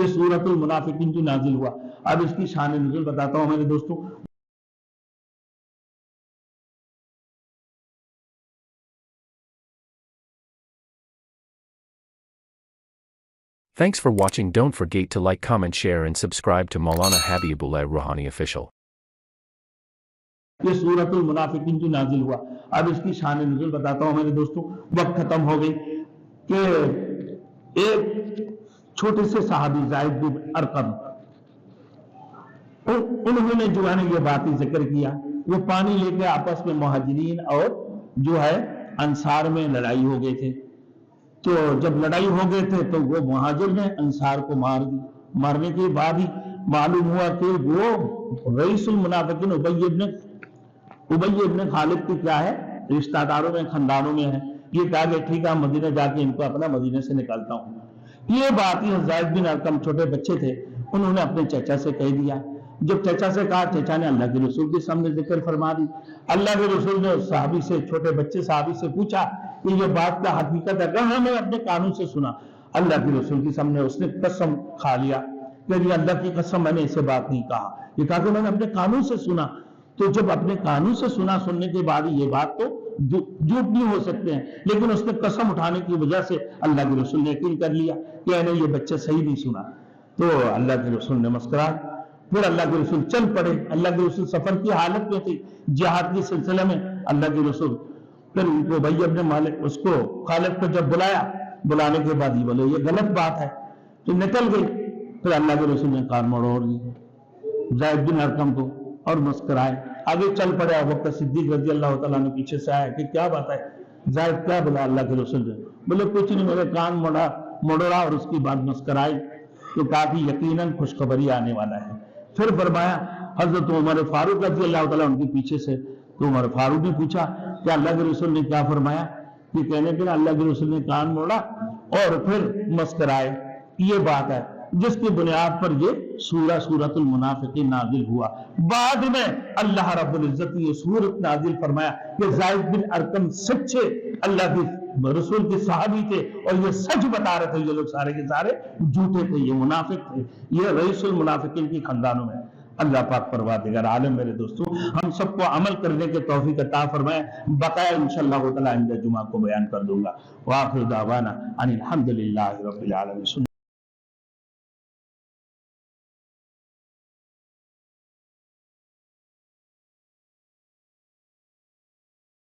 یہ سورۃ المنافقین جو نازل ہوا. اب اس کی شان نزول بتاتا ہوں میرے دوستوں. Thanks for watching. Don't forget to like, comment, share and subscribe to Maulana Habibullah Ruhani Official. یہ سورۃ المنافقین جو نازل ہوا. اب اس کی شان نزول بتاتا ہوں میرے دوستوں. وقت ختم ہو گئی کہ ایک چھوٹے سے صحابی زید بن ارقم، انہوں نے جو ہے نا یہ باتیں ذکر کیا. وہ پانی لے کے آپس میں مہاجرین اور جو ہے انصار میں لڑائی ہو گئے تھے. تو جب لڑائی ہو گئے تھے تو وہ مہاجر نے انصار کو مار دی. مارنے کے بعد ہی معلوم ہوا کہ وہ رئیس المنافقین ابی ابن خالد کی کیا ہے رشتہ داروں میں خاندانوں میں ہے. یہ کہا کہ ٹھیک ہے مدینہ جا کے ان کو اپنا مدینہ سے نکالتا ہوں. یہ بات یہ زید بن ارقم چھوٹے بچے تھے، انہوں نے اپنے چچا سے کہہ دیا. جب چچا سے کہا، چچا نے اللہ کے رسول کے سامنے ذکر فرما دی. اللہ کے رسول نے صحابی سے، چھوٹے بچے صحابی سے پوچھا کہ یہ بات کیا حقیقت ہے؟ کہا میں اپنے کانوں سے سنا. اللہ کے رسول کے سامنے اس نے قسم کھا لیا کہ یہ اللہ کی قسم میں نے اسے بات نہیں کہا. یہ کہا کہ میں نے اپنے کانوں سے سنا. تو جب اپنے کانوں سے سنا، سننے کے بعد یہ بات تو جھوٹ نہیں ہو سکتے ہیں، لیکن اس نے قسم اٹھانے کی وجہ سے اللہ کے رسول نے یقین کر لیا کہ انہیں یہ بچے صحیح نہیں سنا. تو اللہ کے رسول نے مسکرایا. پھر اللہ کے رسول چل پڑے. اللہ کے رسول سفر کی حالت میں تھی، جہاد کے سلسلے میں. اللہ کے رسول پھر ان کو ابی ابن مالک اس کو خالد کو جب بلایا، بلانے کے بعد ہی بولے یہ غلط بات ہے، تو نکل گئی. پھر اللہ کے رسول نے کان موڑ دی زید بن ارقم کو اور مسکرائے. آگے چل پڑے. ابوبکر صدیق رضی اللہ تعالیٰ نے پیچھے سے آیا کہ کیا بات ہے زید، کیا بولا اللہ کے رسول نے؟ بولے کچھ نہیں، میرے کان موڑا اور اس کی بات مسکرائی. تو کافی یقیناً خوشخبری آنے والا ہے. پھر فرمایا حضرت عمر فاروق رضی اللہ تعالیٰ ان کے پیچھے سے. تو عمر فاروق نے پوچھا کہ اللہ کے رسول نے کیا فرمایا؟ یہ کہنے کے اللہ کے رسول نے کان موڑا اور پھر مسکرائے. یہ بات ہے جس کی بنیاد پر یہ سورۃ المنافقین نازل ہوا. بعد میں اللہ رب العزت نے یہ سورت نازل فرمایا کہ زید بن ارقم سچے اللہ کے رسول کے صحابی تھے اور یہ سچ بتا رہے تھے. یہ لوگ سارے کے سارے جھوٹے تھے، یہ منافق تھے. یہ رئیس المنافقین کی خاندانوں میں. اللہ پاک پروردگار عالم میرے دوستوں ہم سب کو عمل کرنے کے توفیق عطا فرمائے. بقایا انشاءاللہ تعالی آئندہ جمعہ کو بیان کر دوں گا. وآخر دعوانا ان الحمدللہ رب العالمین.